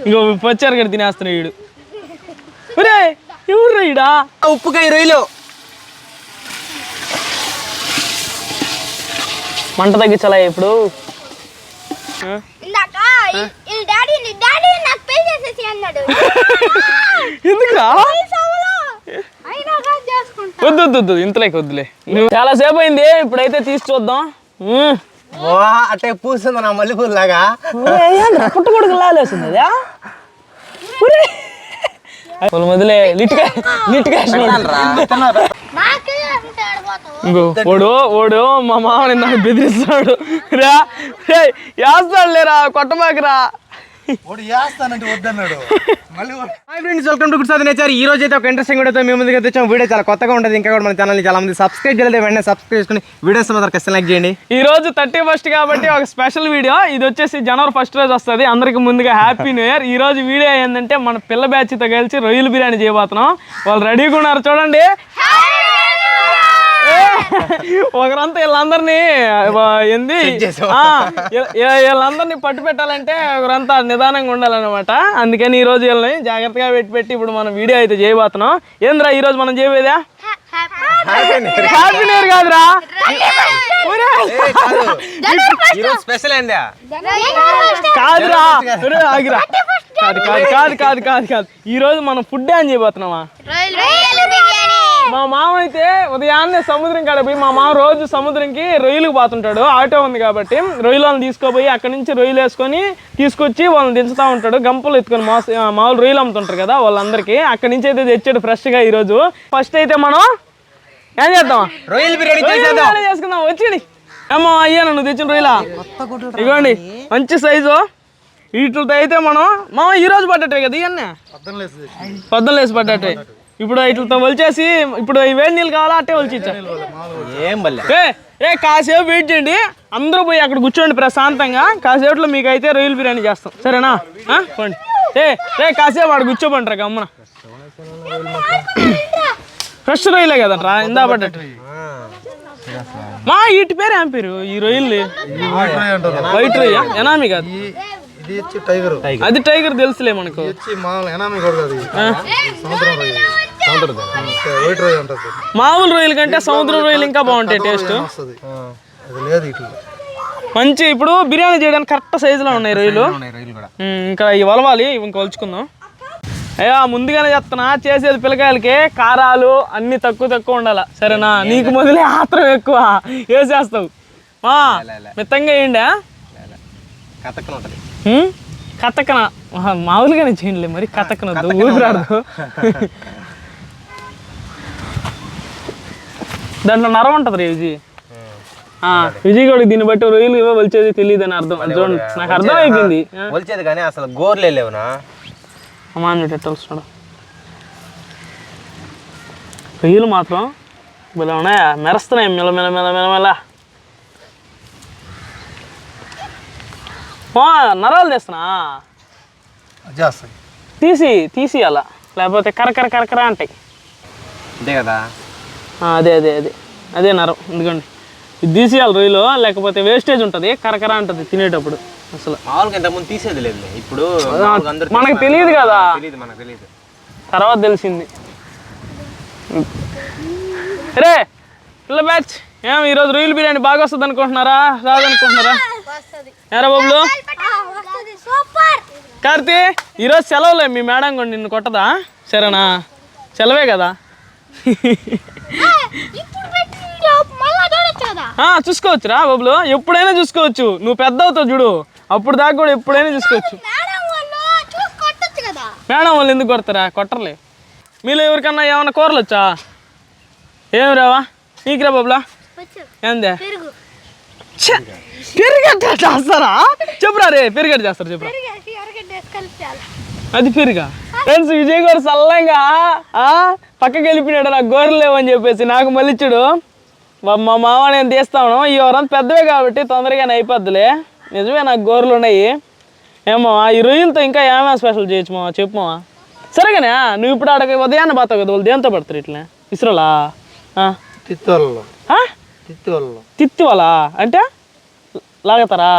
ఇంకో పచ్చారు కడి తినేస్తున్నాడు వీడు. ఒరే ఎవరు ఈడా? ఉప్పుకాయ రొయ్యలు. మంట తగ్గించాలా ఇప్పుడు? ఎందుకురా? వద్దు ఇంతలేక వద్దులే. నువ్వు చాలా సేపు అయింది, ఇప్పుడైతే తీసి చూద్దాం. అట్టే పూస్తుంది నా మల్లెపూలు లాగా. పుట్టగొడుకు లాలేస్తుంది అది మొదలే ఓడు మా మామని నాకు బెదిరిస్తాడు. వేస్తాడు లేరా, కొట్టబాకరా. ఈ రోజు అయితే ఒక ఇంట్రెస్టింగ్ వీడియోతో మేము ముందుకు తెచ్చాం. వీడియో చాలా కొత్తగా ఉంటుంది. ఇంకా కూడా మన ఛానల్ చాలా మంది సబ్స్క్రైబ్ చేయలేదు, వెంటనే సబ్స్క్రైబ్ చేసుకుని వీడియోస్ మాత్రం ఖచ్చితంగా లైక్ చేయండి. ఈ రోజు 31 కాబట్టి ఒక స్పెషల్ వీడియో. ఇది వచ్చేసి జనవరి 1 రోజు వస్తుంది. అందరికి ముందుగా హ్యాపీ న్యూ ఇయర్. ఈ రోజు వీడియో ఏంటంటే మన పిల్ల బ్యాచ్ తో కలిసి రొయ్యల బిర్యానీ చేయబోతున్నాం. వాళ్ళు రెడీగా ఉన్నారు చూడండి. ఒకరంతా వీళ్ళందరినీ ఏంది వీళ్ళందరినీ పట్టు పెట్టాలంటే ఒకరంతా నిదానంగా ఉండాలన్నమాట. అందుకని ఈ రోజు వీళ్ళని జాగ్రత్తగా పెట్టి ఇప్పుడు మనం వీడియో అయితే చేయబోతున్నాం. ఏంద్రా ఈ రోజు మనం చేయబోయేదా? హ్యాపీ న్యూ ఇయర్ కాదురా, కాదురా ఆగిరా, కాదు. ఈ రోజు మనం ఫుడ్ అని చేయబోతున్నావా? మా మామ అయితే ఉదయాన్నే సముద్రం కాడ పోయి, మా మామ రోజు సముద్రంకి రొయ్యలకు పోతుంటాడు. ఆటో ఉంది కాబట్టి రొయ్యలను తీసుకోపోయి అక్కడి నుంచి రొయ్యలు వేసుకొని తీసుకొచ్చి వాళ్ళని దించుతూ ఉంటాడు. గంపలు ఎత్తుకొని మామూలు రొయ్యలు అమ్ముతుంటారు కదా వాళ్ళందరికీ. అక్కడి నుంచి అయితే తెచ్చాడు ఫ్రెష్గా. ఈరోజు ఫస్ట్ అయితే మనం ఏం చేద్దాం? రొయ్యల బిర్యానీ చేసుకుందాం. వచ్చి ఏమో అయ్యా నువ్వు తెచ్చిన రొయ్యలా ఇవ్వండి, మంచి సైజు. వీటితో అయితే మనం ఈరోజు పడ్డట్టే కదా ఇవన్నీ, పొద్దున్న లేసి పడ్డట్టే. ఇప్పుడు వీటితో వలిచేసి ఇప్పుడు వేడి నీళ్ళు కావాలా అట్టే వలిచిచ్చా? కాసేపు వెయిట్ చేయండి, అందరూ పోయి అక్కడ కూర్చోండి ప్రశాంతంగా. కాసేపులో మీకు అయితే రొయ్యల బిర్యానీ చేస్తాం, సరేనా? పోండి. కాసేపు వాడు కూర్చోబంటారు అమ్మన. ఫ్రెష్ రొయ్యలే కదట్రా, ఇందా పడ్డట్టు. వీటి పేరు ఏం పేరు ఈ రొయ్యలు? వైట్ రొయ్య, ఎనామి కాదు అది, టైగర్ తెలుసులే మనకు. మామూలు రొయ్యల కంటే సముద్రం రొయ్యలు ఇంకా బాగుంటాయి టేస్ట్. మంచి ఇప్పుడు బిర్యానీ చేయడానికి కరెక్ట్ సైజులో ఉన్నాయి రొయ్యలు. ఇంకా ఇవి వలవాలి, ఇంకా వలుచుకుందాం. అయ్యా ముందుగానే చెప్తున్నా, చేసేది పిల్లకాయలకి కారాలు అన్ని తక్కువ ఉండాలి, సరేనా? నీకు మొదలే ఆత్రం ఎక్కువ, వేసేస్తావు. మిత్తంగా వేయండి. కథకన మామూలుగానే చేయండిలే, మరి కథకనొద్దు, ఊపిరాడదు. దాంట్లో నరం ఉంటుంది రే విజయ్ కూడా. దీన్ని బట్టి రొయ్యలు వలిచేది తెలియదు అని అర్థం. చూడండి నాకు అర్థం అయిపోయింది. కానీ అసలు గోర్లే లేవునా వస్తున్నాడు. రొయ్యలు మాత్రం ఇలా ఉన్నాయా, మెరుస్తున్నాయి మెల్ల. నరాలు తెస్తున్నా తీసి అలా, లేకపోతే కరకర అంటాయి. అంతే కదా? అదే నరం. ఎందుకండి ఇది తీసేయాలి రొయ్యలు, లేకపోతే వేస్టేజ్ ఉంటుంది, కరకర అంటది తినేటప్పుడు. అసలు తీసేది లేదు, ఇప్పుడు మనకు తెలియదు కదా, తర్వాత తెలిసింది. రే పిల్ల బ్యాచ్, ఈరోజు రొయ్యల బిర్యానీ బాగా వస్తుంది అనుకుంటున్నారా, రాదనుకుంటున్నారా? ఎరా బాబులు, కార్తీ ఈరోజు సెలవులే, మీ మేడం కూడా నిన్ను కొట్టదా? సరేనా, సెలవే కదా. చూసుకోవచ్చురా బాబులు, ఎప్పుడైనా చూసుకోవచ్చు. నువ్వు పెద్ద అవుతావు చూడు, అప్పుడు దాకా కూడా ఎప్పుడైనా చూసుకోవచ్చు. మేడం వాళ్ళు ఎందుకు కొడతారా? కొట్టర్లే. మీలో ఎవరికన్నా ఏమన్నా కూరలు వచ్చా? ఏమి రావా నీకురా బాబులా? ఏందే పెరిగట్ట చేస్తారా? చెప్పురా రే, పెరిగట్ట చేస్తారు చెప్పురా. అది పెరుగా? ఫ్రెండ్స్ విజయ్ గారు సల్లంగా పక్కకి వెళ్ళిపోయినాడు, నాకు గోరలు లేవని చెప్పేసి. నాకు మళ్ళీచ్చుడు మా మామ నేను తీస్తాను. ఈ వారంతా పెద్దవే కాబట్టి తొందరగానే అయిపోద్దులే. నిజమే నాకు గోరలు ఉన్నాయి. ఏమో ఈ రొయ్యలతో ఇంకా ఏమైనా స్పెషల్ చేయొచ్చు మావా, చెప్పు మావా. సరేగానే నువ్వు ఇప్పుడు ఆడ ఉదయాన్నే పోతావు కదా, వాళ్ళు దేంతో పడతారు ఇట్లా? ఇసురలా? తిత్తివలా అంటే లాగతారా?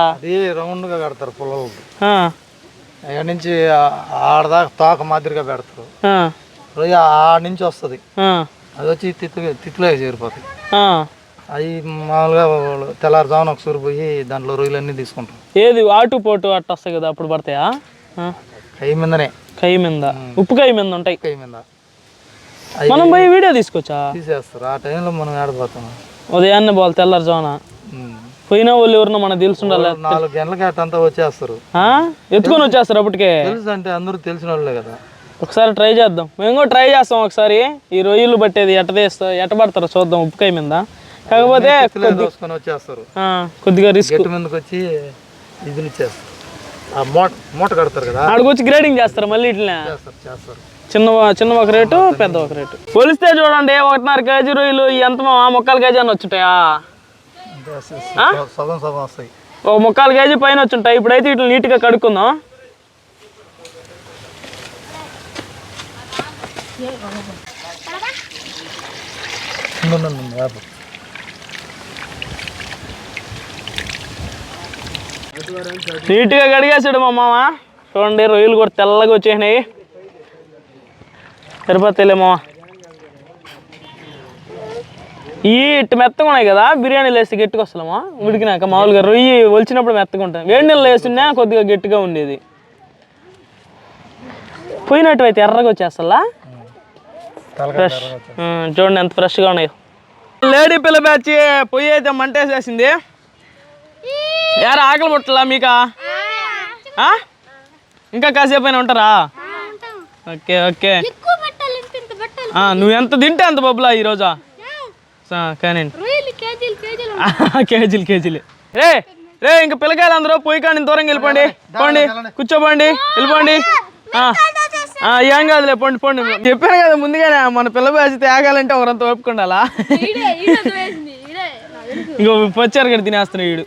రౌండ్గా కడతారు పొలాలు. అక్కడి నుంచి ఆడదాకా తోక మాదిరిగా పెడతారు. రొయ్య ఆడ నుంచి వస్తుంది, అది వచ్చి తిత్తిలో చేరిపోతాయి. అవి మామూలుగా తెల్లారుజామున ఒకసారి పోయి దాంట్లో రొయ్యలన్నీ తీసుకుంటాం. ఏది ఆటు పోటు అట్ట వస్తాయి కదా, అప్పుడు పడతాయా? కై మీదనే, కై మీద, ఉప్పు కై మీద ఉంటాయి. కై మీద మనం పోయి వీడియో తీసుకోవచ్చా? తీసేస్తారు. ఆ టైంలో మనం ఆడిపోతాం. ఉదయాన్నే పోవాలి తెల్లారుజామున. పోయినా వాళ్ళు ఎవరన్నా మనకు తెలుసు ఉండాలి. 4 గంటలకి అట్టంతా వచ్చేస్తారు, ఎత్తుకొని వచ్చేస్తారు. అప్పటికే తెలుసు అంటే అందరూ తెలిసిన వాళ్ళే కదా. ఒకసారి ట్రై చేద్దాం, మేము కూడా ట్రై చేస్తాం ఒకసారి. ఈ రొయ్యలు పట్టేది ఎట్ట పడతారో చూద్దాం ఉప్పుకాయ మీద. కాకపోతే వచ్చేస్తారు, కొద్దిగా రిస్క్. మీదకి వచ్చి ఇది ఇచ్చేస్తారు, ఆ మూట కడతారు కదా, ఆడికి వచ్చి గ్రేడింగ్ చేస్తారు మళ్ళీ. ఇట్లా చేస్తారు. చిన్న ఒక రేటు, పెద్ద ఒక రేటు. పోలిస్తే చూడండి 1.5 కేజీ రొయ్యలు ఎంత 3/4 కేజీ అని వచ్చుంటాయా? సగం సగం వస్తాయి. 3/4 కేజీ పైన వచ్చుంటాయి. ఇప్పుడైతే ఇట్లా నీట్గా కడుక్కుందాం. నీట్గా కడిగేసాడు మా మామ. చూడండి రొయ్యలు కూడా తెల్లగా వచ్చేసినాయి. సరిపోతాయిలే మామ. ఇటు మెత్తగా ఉన్నాయి కదా, బిర్యానీలు వేస్తే గట్టిగా వస్తామా ఉడికినాక. మామూలుగా రొయ్యి ఒలిచినప్పుడు మెత్తగా ఉంటాయి, వేడి నీళ్ళు వేస్తున్నా కొద్దిగా గట్టిగా ఉండేది. పోయినట్టు అయితే ఎర్రగా వచ్చేస్తా. ఫ్రెష్ చూడండి ఎంత ఫ్రెష్గా ఉన్నాయో. లేడీ పిల్ల బ్యాచ్ పొయ్యి అయితే మంటేసేసింది. యారా ఆకలి పుట్టలా మీకా? ఇంకా కాసేపు అయినా ఉంటారా? Okay okay. నువ్వు ఎంత తింటే అంత బొబ్బులా ఈరోజా? కానీ కేజీలు. రే ఇంకా పిల్లకాయలు అందరూ పొయ్యి కానీ దూరంగా వెళ్ళిపోండి. పోండి, కూర్చోపోండి, వెళ్ళిపోండి. ఏం కాదులే, పోండి. చెప్పాను కదా ముందుగానే, మన పిల్ల బ్యాచ్ తేగాలంటే ఒకరంతా ఒప్పుకుండాలా. ఇంకో పచ్చారు కూడా తినేస్తున్నాడు వీడు.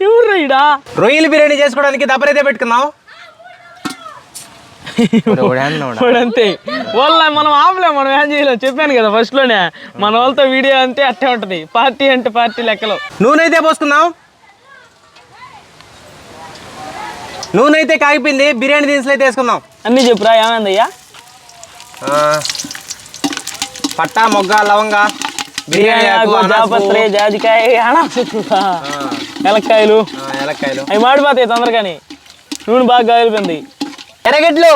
ఎవరు ఈడా? రొయ్యలు బిర్యానీ చేసుకోవడానికి దబ్బరైతే పెట్టుకున్నాం. అంతే వాళ్ళ మనం ఆపలే, మనం ఏం చేయలేం. చెప్పాను కదా ఫస్ట్ లోనే, మన వాళ్ళతో వీడియో అంతే అట్టే ఉంటది. పార్టీ అంటే పార్టీ లెక్కలో. నూనె అయితే పోసుకుందాం. నూనె అయితే కాగిపోయింది. బిర్యానీ దినుసులు అయితే వేసుకుందాం. అన్నీ చెప్పురా, ఏమైందయ్యా? పట్టా, మొగ్గ, లవంగ, బిర్యానీ ఆకు, జాపత్రి, జాజికాయ, ఎలక్కాయలు అవి మాడిపోతాయి తొందరగాని. నూనె బాగా కాగిపోయింది. ఎర్రగడ్డలు,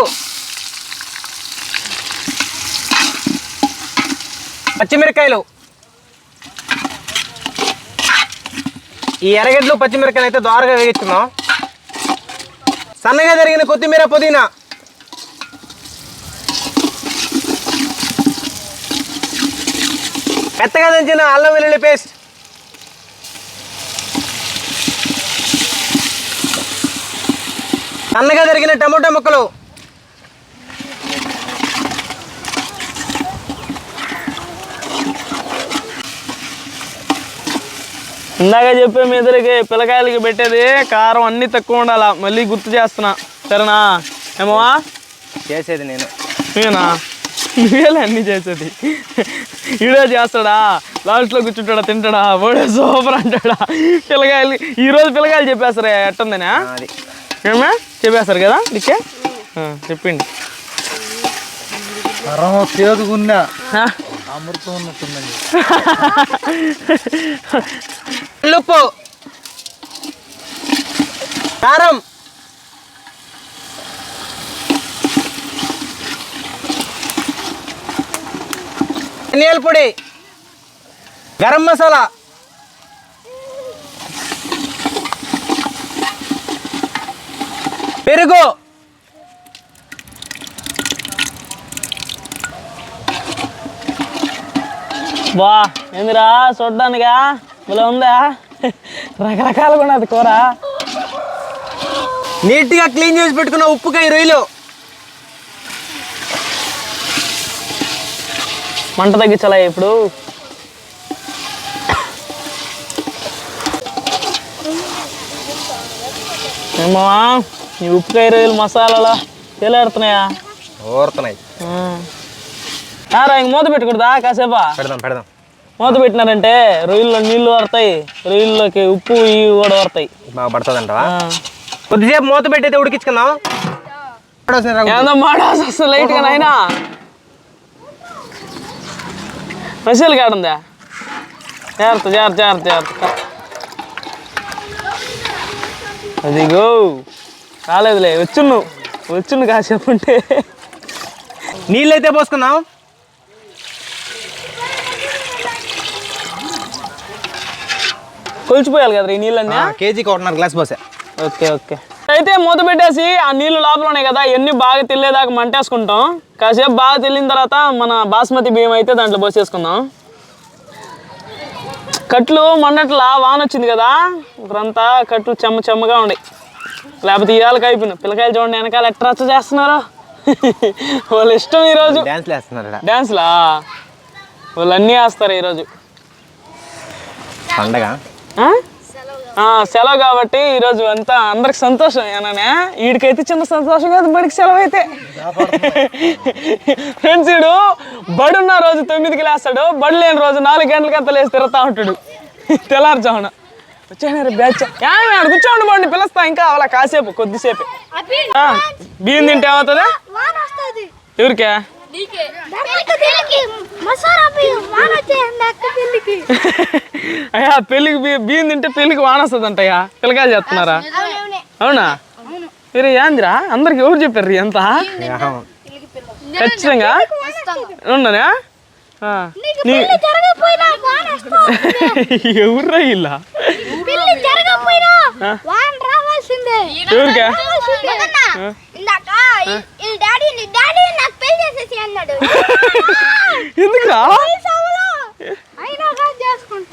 పచ్చిమిరకాయలు. ఈ ఎర్రగడ్డలు పచ్చిమిరకాయలు అయితే దోరగా వేగించుకుందాం. సన్నగా తరిగిన కొత్తిమీర, పుదీనా, మెత్తగా దంచిన అల్లం వెల్లుల్లి పేస్ట్, సన్నగా తరిగిన టమోటా ముక్కలు, ఇందాక చెప్పే మీ ఇద్దరికి పిల్లకాయలకి పెట్టేది కారం అన్నీ తక్కువ ఉండాలా. మళ్ళీ గుర్తు చేస్తున్నా, సరేనా? ఏమోవా చేసేది నేనా? నువ్వేలా అన్నీ చేసేది. ఈడే చేస్తాడా, లాస్ట్లో కూర్చుంటాడా, తింటాడా, ఓడే సూపర్ అంటాడా. పిల్లకాయలు ఈరోజు పిల్లకాయలు చెప్పేస్తారు ఎట్టుందనా? ఏమే చెప్పేస్తారు కదా నీకే? చెప్పిండి. అమృతం ఉన్నట్టుందండి. ఉప్పు, కారం, ధనియాల పొడి, గరం మసాలా, పెరుగు, బా ఏందిరా చూడ్డానికా ఇలా ఉందా? రకరకాలుగా ఉన్నది కూర. నీట్గా క్లీన్ చేసి పెట్టుకున్న ఉప్పుకాయ రొయ్యలు. మంట తగ్గించాలా ఇప్పుడు? ఏమో ఈ ఉప్పుకాయ రొయ్యలు మసాలాలా తేలాడుతున్నాయా? ఊరుతున్నాయి. ఇంక మూత పెట్టకూడదా కాసేపా? పెడదాం. మూత పెట్టినారంటే రొయ్యల్లో నీళ్లు పడతాయి, రొయ్యల్లోకి ఉప్పు ఇవి కూడా పడతాయి. బాగా పడుతుంది అంటవా? కొద్దిసేపు మూత పెట్టయితే ఉడికించుకుందాం. ఏదో మాడాల్సి వస్తుంది లైట్గా నాయనా. మసాలా కాడుందా? జాగ్రత్త జాగ్రత్త జాగ్రత్త జాగ్రత్త. అదిగో రాలేదులే, వచ్చును కాసేపు ఉంటే. నీళ్ళు అయితే పోసుకుందాం. కొలిచిపోయాలి కదా ఈ నీళ్ళన్నీ. కేజీకి 1.5 గ్లాస్ పోసా. Okay okay. అయితే మూత పెట్టేసి ఆ నీళ్ళు లోపల ఉన్నాయి కదా, ఇవన్నీ బాగా తెల్లేదాకా మంటేసుకుంటాం. కాసేపు బాగా తెల్లిన తర్వాత మన బాస్మతి బియ్యం అయితే దాంట్లో పోసేసుకుందాం. కట్లు మండట్లా వాన వచ్చింది కదా, ఇప్పుడంతా కట్లు చెమ్మగా ఉన్నాయి. లేకపోతే ఇవాళకి అయిపోయినాయి. పిల్లకాయలు చూడండి వెనకాల ఎట్లా రచ్చ చేస్తున్నారు. వాళ్ళు ఇష్టం ఈరోజు డ్యాన్స్లా. వాళ్ళు అన్నీ వేస్తారు ఈరోజు పండగ. సెలవు కాబట్టి ఈరోజు అంతా అందరికి సంతోషం. ఏనా వీడికైతే చిన్న సంతోషం కాదు, బడికి సెలవు అయితే. ఫ్రెండ్స్ వీడు బడి ఉన్న రోజు 9కి లేస్తాడు, బడి లేని రోజు 4 గంటలకి అంత లేచి తిరుగుతూ ఉంటాడు తెల్లారుజామున. వచ్చాను బ్యాచ్ కూర్చోండి బాండి, పిలుస్తా ఇంకా అలా కాసేపు కొద్దిసేపు. బియ్యం తింటే ఏమవుతుందా? ఎవరికే? అయ్యా పెళ్ళికి బియ్యం తింటే పెళ్ళికి వాన వస్తుంది అంటయ్యా. పిల్లకాయలు చెప్తున్నారా? అవునా? మీరు ఏందిరా అందరికి ఎవరు చెప్పారు ఎంత ఖచ్చితంగా ఉన్నానా? ఎవర్రా ఇలా? ఎవరికా? ఎందుకురా?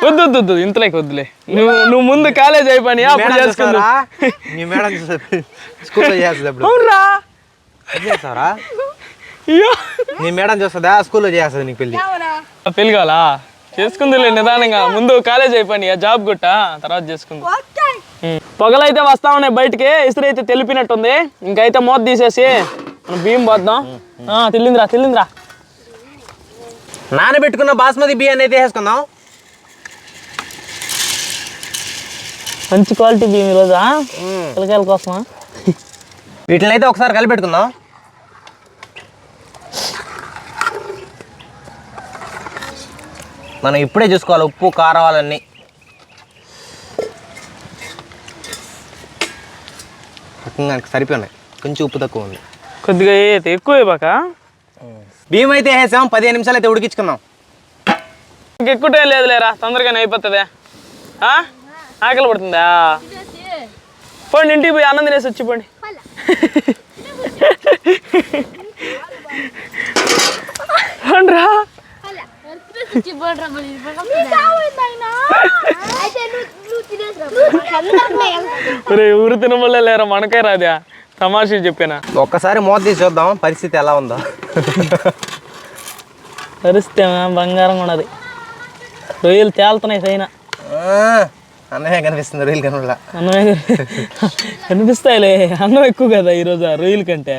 వద్దు ఇంతలోకి వద్దులే. నువ్వు ముందు కాలేజ్ అయిపోయి అప్పుడు చేసుకుందా? అవునరా? నీ మేడం చూస్తుందా స్కూల్లో చేస్తుంది నీకు పెళ్ళి? పెళ్ళి కావాలా? చేసుకుందిలే నిదానంగా. ముందు కాలేజ్ అయిపోయి జాబ్ కొట్ట తర్వాత చేసుకుంది. పొగలైతే వస్తా ఉన్నాయి బయటికి. ఇసురు అయితే తెలిపినట్టుంది. ఇంకైతే మూత తీసేసి మనం బియ్యం పోద్దాం. తెల్లిందిరా. నానబెట్టుకున్న బాస్మతి బియ్యాన్ని అయితే వేసుకుందాం. మంచి క్వాలిటీ బియ్యం ఈరోజా పిల్లకాయల కోసమా? వీటిని అయితే ఒకసారి కలిపెట్టుకుందాం. మనం ఇప్పుడే చూసుకోవాలి ఉప్పు కారాలన్నీ. సరిపోయినాయి, కొంచెం ఉప్పు తక్కువ ఉంది. కొద్దిగా అయితే ఎక్కువ అయిపోక బియ్యం అయితే వేసాం. 15 నిమిషాలు అయితే ఉడికించుకుందాం. ఎక్కువ టైం లేదు లేరా, తొందరగానే అయిపోతుందా? ఆకలి పడుతుందా? పోండి ఇంటికి పోయి అన్నం తినేసి వచ్చిపోండి. రా ఊరు తినమలే లేరా, మనకే రాదా? తమాషా చెప్పానా? ఒక్కసారి మూత తీసి చూద్దాం పరిస్థితి ఎలా ఉందో. పరిస్థితి బంగారం ఉన్నది. రొయ్యలు తేలుతున్నాయి సైనా. అన్నమే కనిపిస్తుంది రొయ్యలు కనుక. అన్నమే కనిపిస్తాయిలే, అన్నం ఎక్కువ కదా ఈరోజు రొయ్యల కంటే.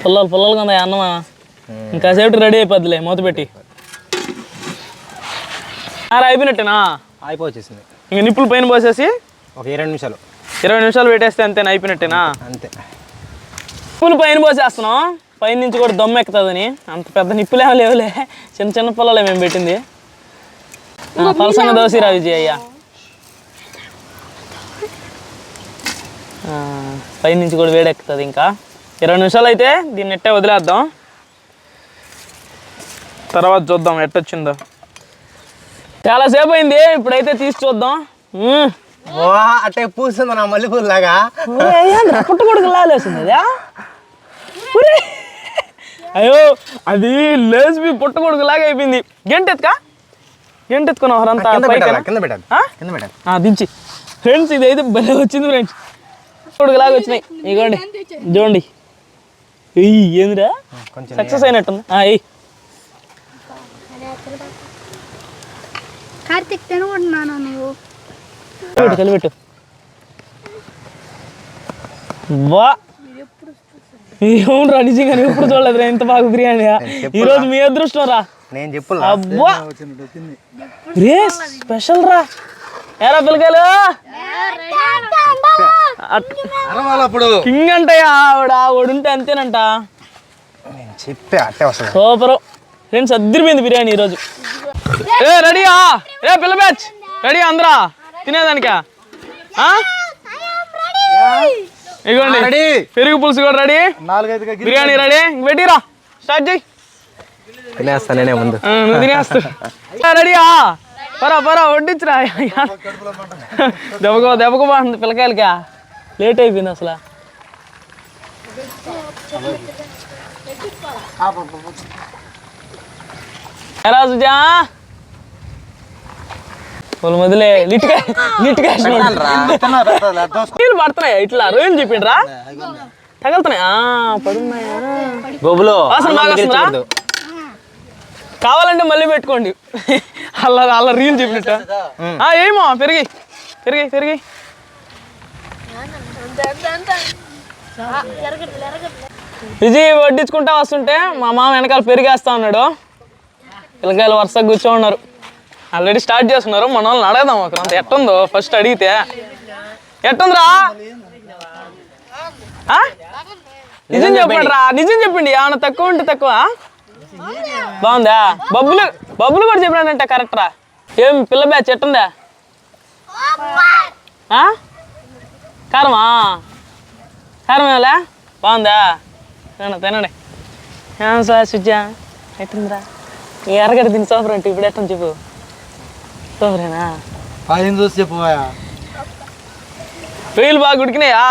పుల్లలుగా ఉంది అన్నమా. ఇంకా సేపు రెడీ అయిపోద్దిలే మూత పెట్టి. అయిపోయినట్టేనా? అయిపోవచ్చేసింది. ఇంక నిప్పులు పైన పోసేసి ఒక 20 నిమిషాలు 20 నిమిషాలు పెట్టేస్తే అంతేనా? అయిపోయినట్టేనా? అంతే. నిప్పులు పైన పోసేస్తున్నాం, పైన నుంచి కూడా దమ్ము ఎక్కుతుందని. అంత పెద్ద నిప్పులే లేవులే, చిన్న పొలాలే మేము పెట్టింది. పలసంగా దోసిరా విజయ్ అయ్యా. పైన నుంచి కూడా వేడెక్కుతుంది. ఇంకా 20 నిమిషాలు అయితే దీన్ని ఎట్టే వదిలేద్దాం, తర్వాత చూద్దాం ఎట్టొచ్చిందో. చాలాసేపు అయింది, ఇప్పుడైతే తీసి చూద్దాం. అంటే పూస్తుంది నా మల్లెపూలు లాగా. పుట్టగొడుకు లాలేసింది అదా? అయ్యో అది లేచి పుట్టగొడుకు లాగా అయిపోయింది. గంటెత్తుకున్నాం అంతా దించి. ఫ్రెండ్స్ ఇది అయితే భలే వచ్చింది ఫ్రెండ్స్, కొడుకు లాగా వచ్చినాయి. ఇగోండి చూడండి. ఏందిరా సక్సెస్ అయినట్టుంది. కలిపెట్టు. వా ఏమరా నిజంగా ఎప్పుడు చూడలేదు ఇంత బాగా బిర్యానీ. ఈరోజు మీ అదృష్టం రా. నేను చెప్పు అబ్బా రే స్పెషల్ రా. ఎరా పిల్లకాయలు అప్పుడు కింగ్ అంటయ్యా ఆవిడ ఉంటే అంతేనంట. చెప్పే అట్టే వస్తుంది. సూపర్ ఫ్రెండ్స్, అద్దరిపోయింది బిర్యానీ ఈరోజు. ఏ రెడీయా? ఏ పిల్ల బ్యాచ్ రెడీ అందరా తినేదానికా? ఇగోండి రెడీ. పెరుగు పులుసు కూడా రెడీ, 4-5 బిర్యానీ రెడీ. పెట్టిరా, స్టార్ట్ చేయి. తినేస్తా నేనే ముందు. నువ్వు తినేస్తా. రెడీయా? పరా వడ్డించురా. దెబ్బకు బాగుంది పిల్లకాయలకా, లేట్ అయిపోయింది అసలు. రాజుజా వాళ్ళు మొదలే నీళ్ళు పడుతున్నాయా ఇట్లా? రొయ్యలు చెప్పిండ్రా తగలుతున్నాయా? పడున్నాయా? వాసన బాగా వస్తుందా? కావాలంటే మళ్ళీ పెట్టుకోండి. అలా రీల్ చెప్పినట్ట. ఏమో పెరిగి విజయ్ వడ్డించుకుంటా వస్తుంటే మా మామ వెనకాల పెరిగేస్తా ఉన్నాడు. పిల్లకాయలు వరుసగా కూర్చో ఉన్నారు, ఆల్రెడీ స్టార్ట్ చేస్తున్నారు. మన వాళ్ళని అడగదాం ఒక అంత ఎట్టుందో ఫస్ట్ అడిగితే. ఎట్టుందిరా? నిజం చెప్పండి రా, నిజం చెప్పండి. ఏమన్నా తక్కువ ఉంటే తక్కువ. బాగుందా? బబ్బులు కూడా చెప్పినానంట కరెక్ట్ రా. ఏం పిల్ల బ్యాచ్ ఎట్టుందా? కారమా? కారమేలా? బాగుందా? తినండి. సుజ్జా ఎట్టుందిరా? ఈ ఎర్రగడ్డ తిని సూపర్ అంటే ఇప్పుడు ఎట్టని చెప్పు. సూపరేనా? చూసి చెప్పు. రొయ్యలు బాగా ఉడికినాయా?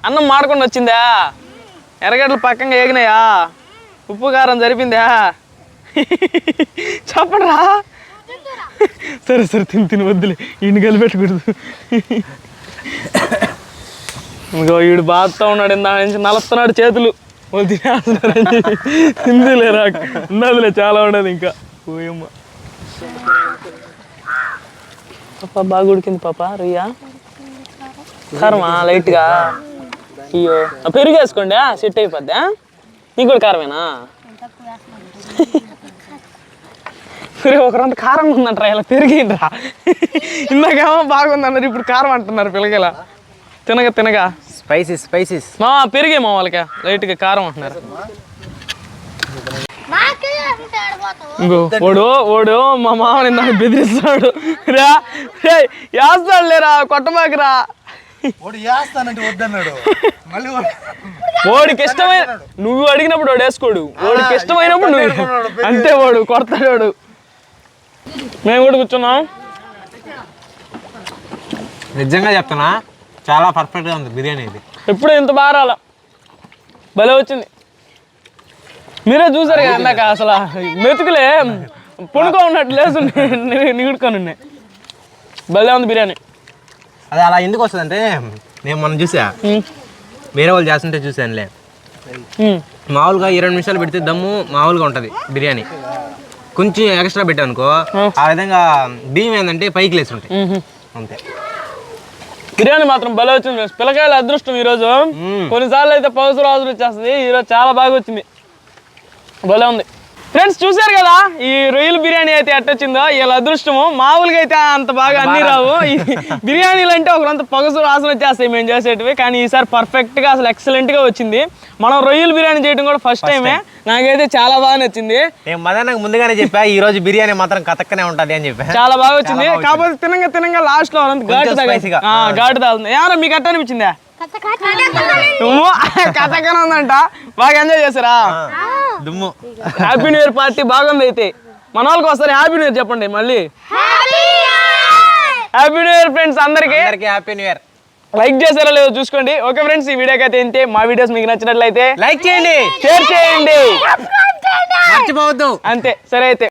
అన్నం మాడకుండా వచ్చిందా? ఎర్రగడ్డలు పక్కంగా ఏగినాయా? ఉప్పు కారం జరిపిందా? చెప్పరా? సరే తిని వద్దులే, ఈయన కలిపెట్టకూడదు. ఇంకో ఈడు బాధతో ఉన్నాడు, ఇందా నుంచి నలుస్తున్నాడు చేతులు. వాళ్ళు తినేస్తున్నారండి. తిందిలే రాకు ఉన్నదిలే, చాలా ఉండదు ఇంకా. ఓయమ్మ పాప బాగా ఉడికింది పాప. రొయ్య కారమా? లైట్గా. అయ్యో పెరుగు వేసుకోండి, సెట్ అయిపోద్దా. నీకు కూడా కారమేనా? ఒకరంత కారం ఉందంటారా, ఇలా పెరిగిండ్రా. ఇందాకేమో బాగుందన్నారు, ఇప్పుడు కారం అంటున్నారు పిల్లగల. తినగా స్పైసీస్ మా పెరిగే మా వాళ్ళకి లైట్గా కారం అంటున్నారు. ఇంకో ఓడు మా మామని నాకు బెదిరిస్తాడు. వేస్తాడు లేరా, కొట్టబాకిరా. ఓడికి ఇష్టమైన నువ్వు అడిగినప్పుడు వాడు వేసుకోడు, వాడికి ఇష్టమైనప్పుడు నువ్వు అంతే. వాడు కొడతాడు. వాడు మేము కూడా కూర్చున్నాం. నిజంగా చెప్తున్నా, చాలా పర్ఫెక్ట్గా ఉంది బిర్యానీ. ఇది ఎప్పుడు ఇంత బాగా రాలా, భలే వచ్చింది. మీరే చూసారు కదా ఇందాక, అసలు మెతుకులే పొనుకో ఉన్నట్టు లేదు, నిగుడుకొని ఉన్నాయి. భలే ఉంది బిర్యానీ. అది అలా ఎందుకు వస్తుంది అంటే, నేను మనం చూసా వేరే వాళ్ళు చేస్తుంటే చూసానులే. మామూలుగా 20 నిమిషాలు పెడితే దమ్ము మామూలుగా ఉంటుంది బిర్యానీ. కొంచెం ఎక్స్ట్రా పెట్టాను అనుకో, ఆ విధంగా బియ్యం ఏంటంటే పైకి లేసి ఉంటాయి అంతే. బిర్యానీ మాత్రం భలే వచ్చింది. పిల్లకాయల అదృష్టం ఈరోజు. కొన్నిసార్లు అయితే పౌసు రాజులు వచ్చేస్తుంది, ఈరోజు చాలా బాగా వచ్చింది, భలే ఉంది. ఫ్రెండ్స్ చూసారు కదా ఈ రొయ్యల బిర్యానీ అయితే ఎట్టొచ్చిందో. వీళ్ళ అదృష్టము. మామూలుగా అయితే అంత బాగా అన్నీ రావు. ఈ బిర్యానీలు అంటే ఒకరంత పొగసు వాసన వచ్చేస్తాయి మేము చేసేటివి, కానీ ఈసారి పర్ఫెక్ట్గా అసలు ఎక్సలెంట్గా వచ్చింది. మనం రొయ్యల బిర్యానీ చేయడం కూడా ఫస్ట్ టైమే. నాకైతే చాలా బాగా నచ్చింది. నేను మధ్యాహ్నం ముందుగానే చెప్పా, ఈ రోజు బిర్యానీ మాత్రం కతక్కనే ఉంటుంది అని చెప్పా. చాలా బాగా వచ్చింది. కాకపోతే తినంగా లాస్ట్ లో ఘాటు తాగుతుంది. ఏమన్నా మీకు అట్ట అనిపించిందా? కథకనే ఉందంట. బాగా ఎంజాయ్ చేస్తారా? దుమ్ము. హ్యాపీ న్యూ ఇయర్ పార్టీ బాగుంది. అయితే మన వాళ్ళకి వస్తారు హ్యాపీ న్యూ ఇయర్ చెప్పండి మళ్ళీ. హ్యాపీ న్యూ ఇయర్ ఫ్రెండ్స్ అందరికి. Happy new year. లైక్ చేసారో లేదో చూసుకోండి. ఓకే ఫ్రెండ్స్, ఈ వీడియోకి అయితే ఇంతే. మా వీడియోస్ మీకు నచ్చినట్లయితే లైక్ చేయండి, షేర్ చేయండి, మర్చిపోవద్దు. అంతే. సరే అయితే